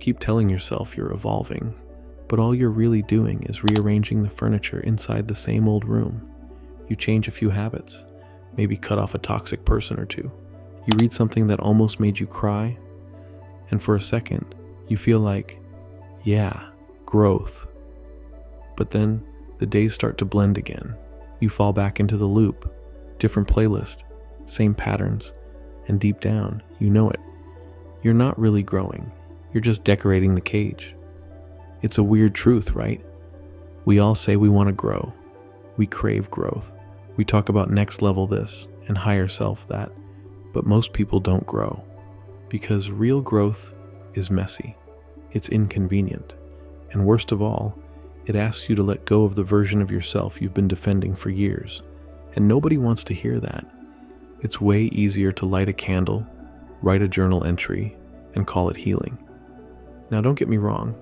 keep telling yourself you're evolving, but all you're really doing is rearranging the furniture inside the same old room. You change a few habits, maybe cut off a toxic person or two. You read something that almost made you cry, and for a second, you feel like, yeah, growth. But then the days start to blend again. You fall back into the loop, different playlist, same patterns, and deep down, you know it. You're not really growing. You're just decorating the cage. It's a weird truth, right? We all say we want to grow. We crave growth. We talk about next level this and higher self that, but most people don't grow because real growth is messy. It's inconvenient. And worst of all, it asks you to let go of the version of yourself you've been defending for years. And nobody wants to hear that. It's way easier to light a candle, write a journal entry, and call it healing. Now don't get me wrong,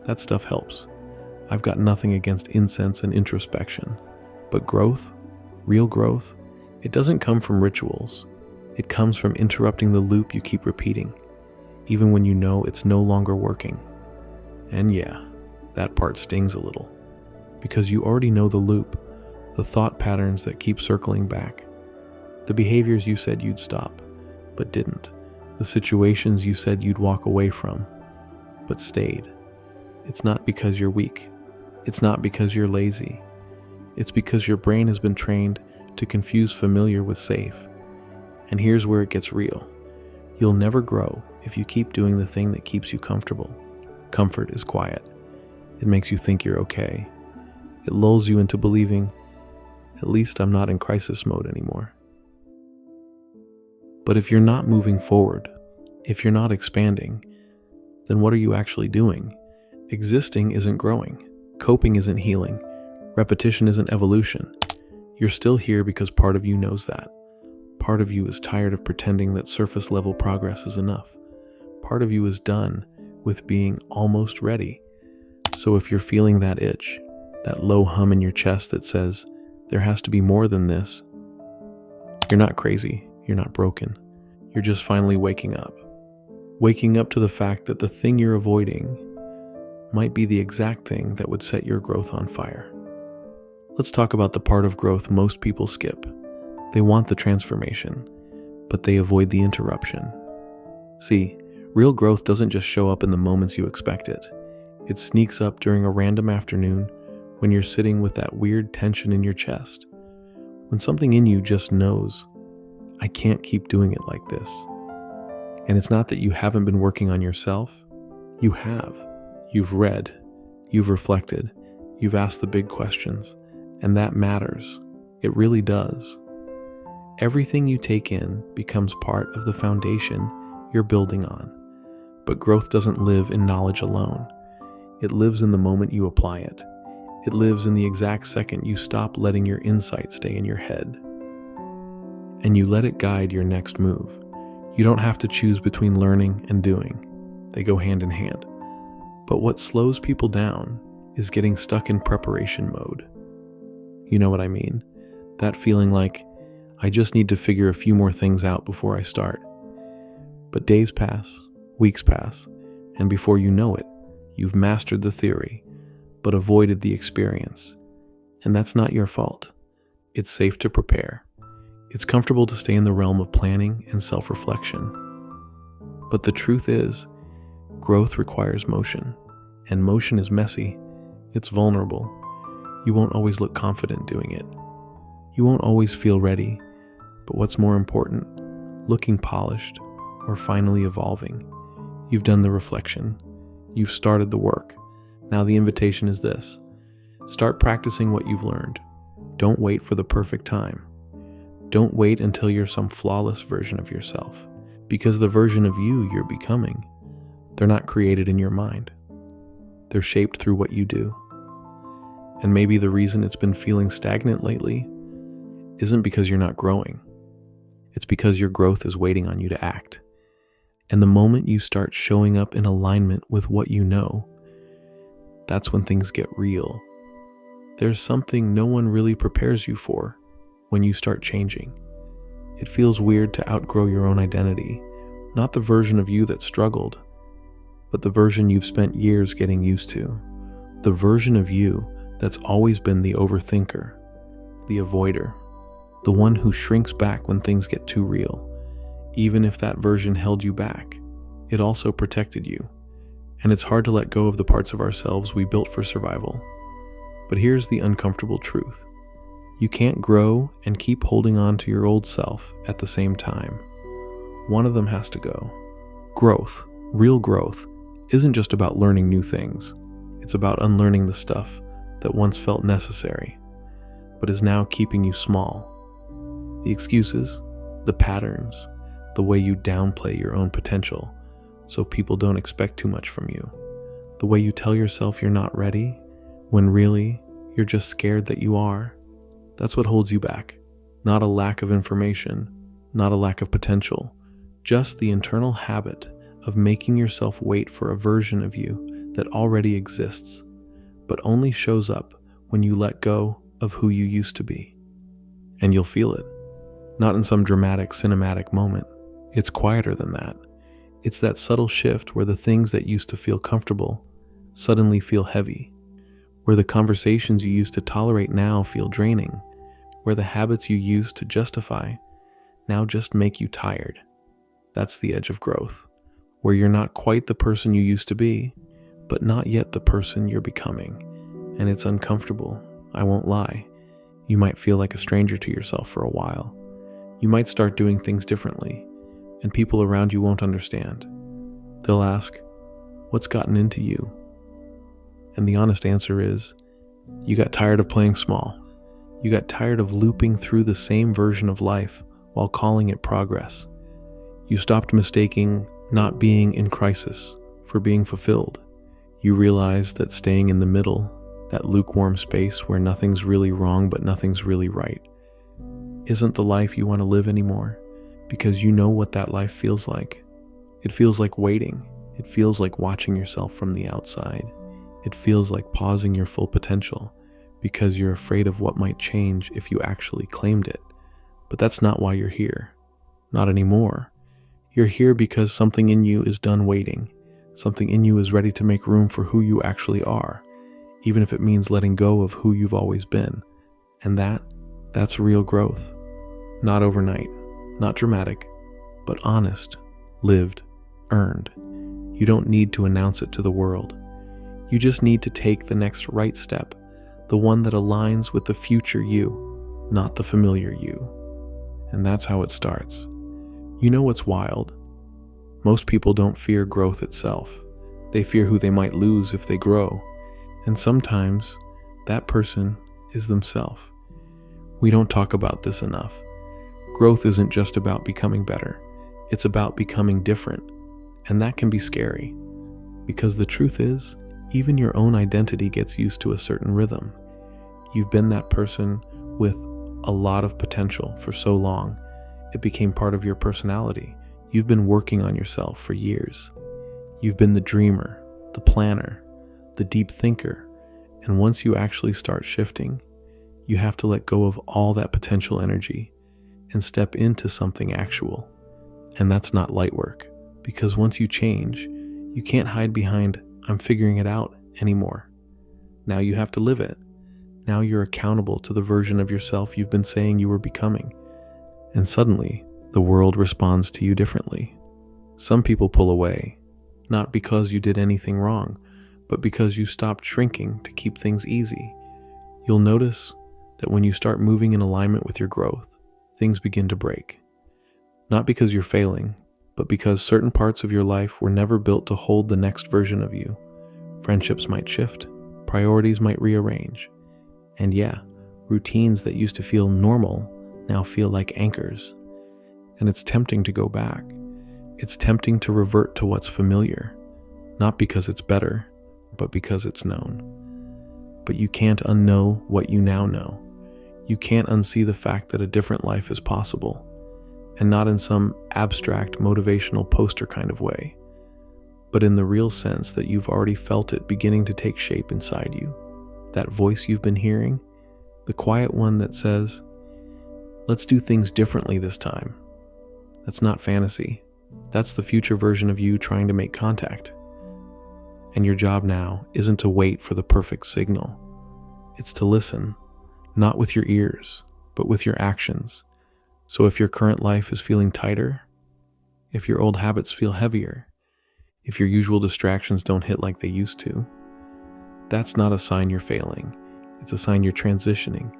that stuff helps. I've got nothing against incense and introspection. But growth, real growth, it doesn't come from rituals. It comes from interrupting the loop you keep repeating, even when you know it's no longer working. And yeah, that part stings a little, because you already know the loop, the thought patterns that keep circling back, the behaviors you said you'd stop, but didn't, the situations you said you'd walk away from, but stayed. It's not because you're weak. It's not because you're lazy. It's because your brain has been trained to confuse familiar with safe. And here's where it gets real. You'll never grow if you keep doing the thing that keeps you comfortable. Comfort is quiet. It makes you think you're okay. It lulls you into believing, at least I'm not in crisis mode anymore. But if you're not moving forward, if you're not expanding, then what are you actually doing? Existing isn't growing. Coping isn't healing. Repetition isn't evolution. You're still here because part of you knows that. Part of you is tired of pretending that surface level progress is enough. Part of you is done with being almost ready. So if you're feeling that itch, that low hum in your chest that says, there has to be more than this, you're not crazy. You're not broken. You're just finally waking up. Waking up to the fact that the thing you're avoiding might be the exact thing that would set your growth on fire. Let's talk about the part of growth most people skip. They want the transformation, but they avoid the interruption. See, real growth doesn't just show up in the moments you expect it. It sneaks up during a random afternoon when you're sitting with that weird tension in your chest. When something in you just knows, I can't keep doing it like this. And it's not that you haven't been working on yourself. You have. You've read. You've reflected. You've asked the big questions. And that matters. It really does. Everything you take in becomes part of the foundation you're building on. But growth doesn't live in knowledge alone. It lives in the moment you apply it. It lives in the exact second you stop letting your insight stay in your head. And you let it guide your next move. You don't have to choose between learning and doing. They go hand in hand. But what slows people down is getting stuck in preparation mode. You know what I mean? That feeling like, I just need to figure a few more things out before I start. But days pass, weeks pass, and before you know it, you've mastered the theory, but avoided the experience. And that's not your fault. It's safe to prepare. It's comfortable to stay in the realm of planning and self-reflection. But the truth is, growth requires motion, and motion is messy. It's vulnerable. You won't always look confident doing it. You won't always feel ready, but what's more important, looking polished or finally evolving. You've done the reflection. You've started the work. Now the invitation is this. Start practicing what you've learned. Don't wait for the perfect time. Don't wait until you're some flawless version of yourself, because the version of you you're becoming, they're not created in your mind. They're shaped through what you do. And maybe the reason it's been feeling stagnant lately isn't because you're not growing. It's because your growth is waiting on you to act. And the moment you start showing up in alignment with what you know, that's when things get real. There's something no one really prepares you for when you start changing. It feels weird to outgrow your own identity, not the version of you that struggled, but the version you've spent years getting used to. The version of you that's always been the overthinker, the avoider, the one who shrinks back when things get too real. Even if that version held you back, it also protected you. And it's hard to let go of the parts of ourselves we built for survival. But here's the uncomfortable truth. You can't grow and keep holding on to your old self at the same time. One of them has to go. Growth, real growth, isn't just about learning new things. It's about unlearning the stuff that once felt necessary, but is now keeping you small. The excuses, the patterns, the way you downplay your own potential so people don't expect too much from you. The way you tell yourself you're not ready when really you're just scared that you are. That's what holds you back. Not a lack of information, not a lack of potential, just the internal habit of making yourself wait for a version of you that already exists, but only shows up when you let go of who you used to be. And you'll feel it. Not in some dramatic, cinematic moment. It's quieter than that. It's that subtle shift where the things that used to feel comfortable suddenly feel heavy, where the conversations you used to tolerate now feel draining, where the habits you used to justify now just make you tired. That's the edge of growth, where you're not quite the person you used to be, but not yet the person you're becoming. And it's uncomfortable, I won't lie. You might feel like a stranger to yourself for a while. You might start doing things differently, and people around you won't understand. They'll ask, "What's gotten into you?" And the honest answer is, you got tired of playing small. You got tired of looping through the same version of life while calling it progress. You stopped mistaking not being in crisis for being fulfilled. You realized that staying in the middle, that lukewarm space where nothing's really wrong but nothing's really right, isn't the life you want to live anymore, because you know what that life feels like. It feels like waiting. It feels like watching yourself from the outside. It feels like pausing your full potential because you're afraid of what might change if you actually claimed it. But that's not why you're here. Not anymore. You're here because something in you is done waiting. Something in you is ready to make room for who you actually are, even if it means letting go of who you've always been. And that's real growth. Not overnight, not dramatic, but honest, lived, earned. You don't need to announce it to the world. You just need to take the next right step, the one that aligns with the future you, not the familiar you. And that's how it starts. You know what's wild? Most people don't fear growth itself. They fear who they might lose if they grow. And sometimes that person is themselves. We don't talk about this enough. Growth isn't just about becoming better. It's about becoming different. And that can be scary. Because the truth is, even your own identity gets used to a certain rhythm. You've been that person with a lot of potential for so long, it became part of your personality. You've been working on yourself for years. You've been the dreamer, the planner, the deep thinker, and once you actually start shifting, you have to let go of all that potential energy and step into something actual. And that's not light work, because once you change, you can't hide behind "I'm figuring it out" anymore. Now you have to live it. Now you're accountable to the version of yourself you've been saying you were becoming. And suddenly, the world responds to you differently. Some people pull away, not because you did anything wrong, but because you stopped shrinking to keep things easy. You'll notice that when you start moving in alignment with your growth, things begin to break. Not because you're failing, but because certain parts of your life were never built to hold the next version of you. Friendships might shift, priorities might rearrange, and routines that used to feel normal now feel like anchors. And it's tempting to go back. It's tempting to revert to what's familiar, not because it's better, but because it's known. But you can't unknow what you now know. You can't unsee the fact that a different life is possible, and not in some abstract motivational poster kind of way, but in the real sense that you've already felt it beginning to take shape inside you. That voice you've been hearing, the quiet one that says, "Let's do things differently this time." That's not fantasy. That's the future version of you trying to make contact. And your job now isn't to wait for the perfect signal. It's to listen, not with your ears, but with your actions. So if your current life is feeling tighter, if your old habits feel heavier, if your usual distractions don't hit like they used to, that's not a sign you're failing. It's a sign you're transitioning.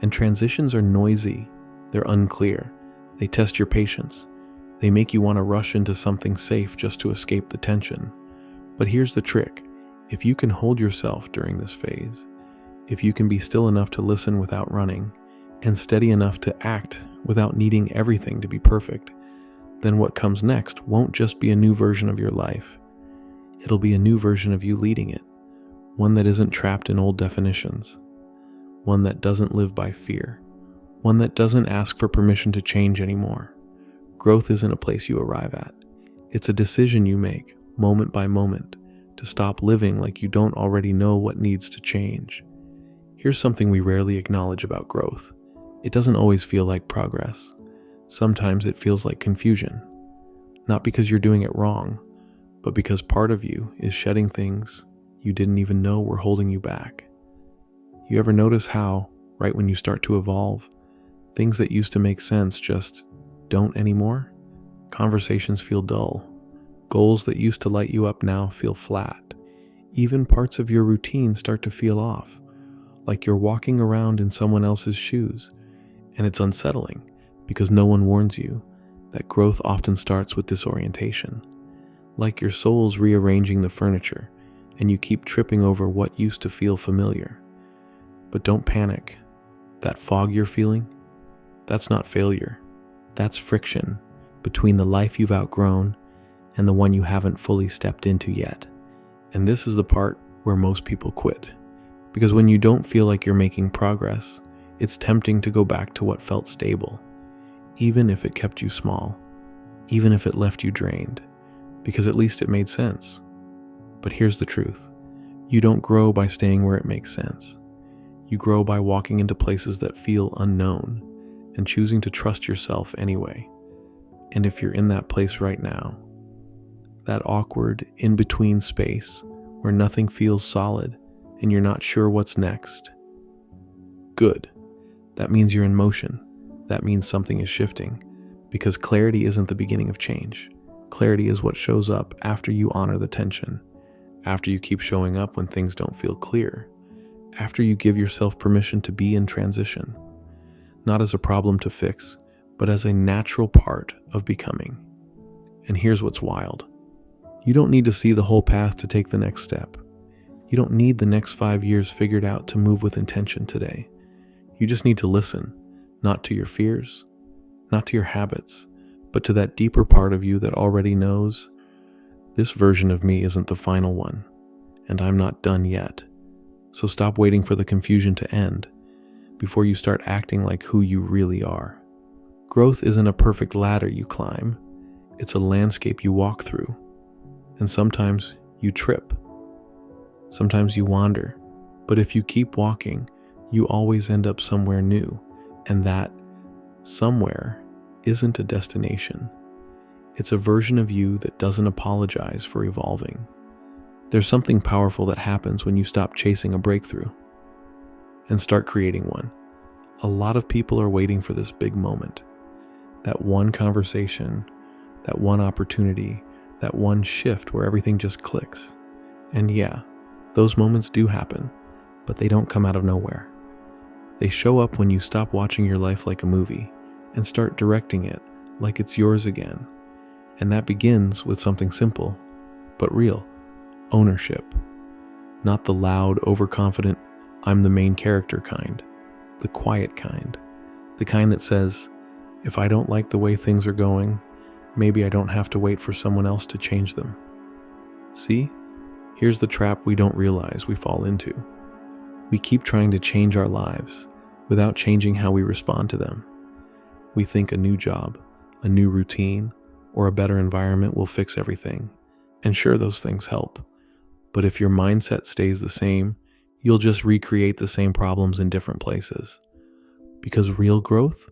And transitions are noisy. They're unclear. They test your patience. They make you want to rush into something safe just to escape the tension. But here's the trick. If you can hold yourself during this phase, if you can be still enough to listen without running, and steady enough to act without needing everything to be perfect, then what comes next won't just be a new version of your life. It'll be a new version of you leading it. One that isn't trapped in old definitions. One that doesn't live by fear. One that doesn't ask for permission to change anymore. Growth isn't a place you arrive at. It's a decision you make, moment by moment, to stop living like you don't already know what needs to change. Here's something we rarely acknowledge about growth. It doesn't always feel like progress. Sometimes it feels like confusion. Not because you're doing it wrong, but because part of you is shedding things you didn't even know were holding you back. You ever notice how, right when you start to evolve, things that used to make sense just don't anymore? Conversations feel dull. Goals that used to light you up now feel flat. Even parts of your routine start to feel off, like you're walking around in someone else's shoes. And it's unsettling because no one warns you that growth often starts with disorientation. Like your soul's rearranging the furniture and you keep tripping over what used to feel familiar. But don't panic. That fog you're feeling, that's not failure. That's friction between the life you've outgrown and the one you haven't fully stepped into yet. And this is the part where most people quit. Because when you don't feel like you're making progress, it's tempting to go back to what felt stable, even if it kept you small, even if it left you drained, because at least it made sense. But here's the truth. You don't grow by staying where it makes sense. You grow by walking into places that feel unknown and choosing to trust yourself anyway. And if you're in that place right now, that awkward in-between space where nothing feels solid and you're not sure what's next, good. That means you're in motion. That means something is shifting, because clarity isn't the beginning of change. Clarity is what shows up after you honor the tension, after you keep showing up when things don't feel clear, after you give yourself permission to be in transition, not as a problem to fix, but as a natural part of becoming. And here's what's wild. You don't need to see the whole path to take the next step. You don't need the next 5 years figured out to move with intention today. You just need to listen, not to your fears, not to your habits, but to that deeper part of you that already knows, this version of me isn't the final one, and I'm not done yet. So stop waiting for the confusion to end before you start acting like who you really are. Growth isn't a perfect ladder you climb. It's a landscape you walk through. And sometimes you trip. Sometimes you wander. But if you keep walking, you always end up somewhere new. And that somewhere isn't a destination. It's a version of you that doesn't apologize for evolving. There's something powerful that happens when you stop chasing a breakthrough and start creating one. A lot of people are waiting for this big moment. That one conversation, that one opportunity, that one shift where everything just clicks. And yeah, those moments do happen, but they don't come out of nowhere. They show up when you stop watching your life like a movie and start directing it like it's yours again. And that begins with something simple, but real: ownership. Not the loud, overconfident, I'm the main character kind. The quiet kind. The kind that says, if I don't like the way things are going, maybe I don't have to wait for someone else to change them. See? Here's the trap we don't realize we fall into. We keep trying to change our lives without changing how we respond to them. We think a new job, a new routine, or a better environment will fix everything. And sure, those things help. But if your mindset stays the same, you'll just recreate the same problems in different places. Because real growth,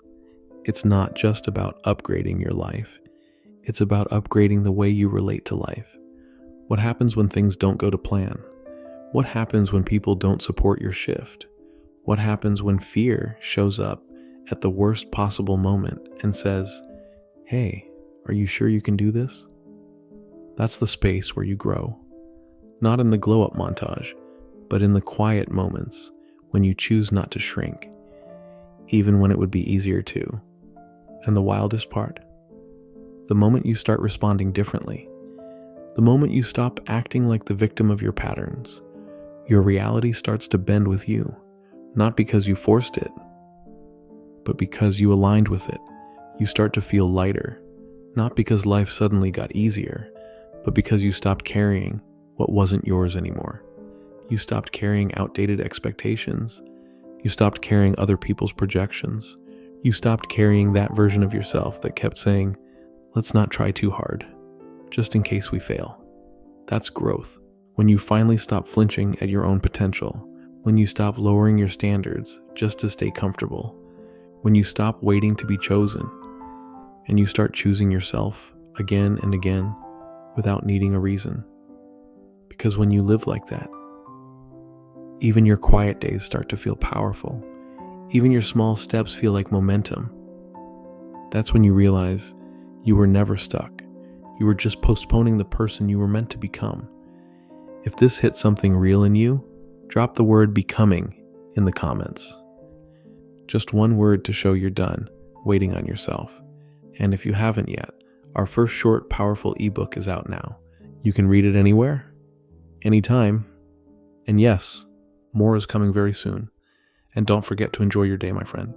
it's not just about upgrading your life. It's about upgrading the way you relate to life. What happens when things don't go to plan? What happens when people don't support your shift? What happens when fear shows up at the worst possible moment and says, "Hey, are you sure you can do this?" That's the space where you grow. Not in the glow-up montage, but in the quiet moments when you choose not to shrink, even when it would be easier to. And the wildest part, the moment you start responding differently, the moment you stop acting like the victim of your patterns, your reality starts to bend with you, not because you forced it, but because you aligned with it. You start to feel lighter, not because life suddenly got easier, but because you stopped carrying what wasn't yours anymore. You stopped carrying outdated expectations. You stopped carrying other people's projections. You stopped carrying that version of yourself that kept saying, "Let's not try too hard, just in case we fail." That's growth. When you finally stop flinching at your own potential, when you stop lowering your standards just to stay comfortable, when you stop waiting to be chosen, and you start choosing yourself again and again without needing a reason. Because when you live like that, even your quiet days start to feel powerful. Even your small steps feel like momentum. That's when you realize you were never stuck. You were just postponing the person you were meant to become. If this hit something real in you, drop the word "becoming" in the comments. Just one word to show you're done waiting on yourself. And if you haven't yet, our first short, powerful ebook is out now. You can read it anywhere, anytime, and yes, more is coming very soon. And don't forget to enjoy your day, my friend.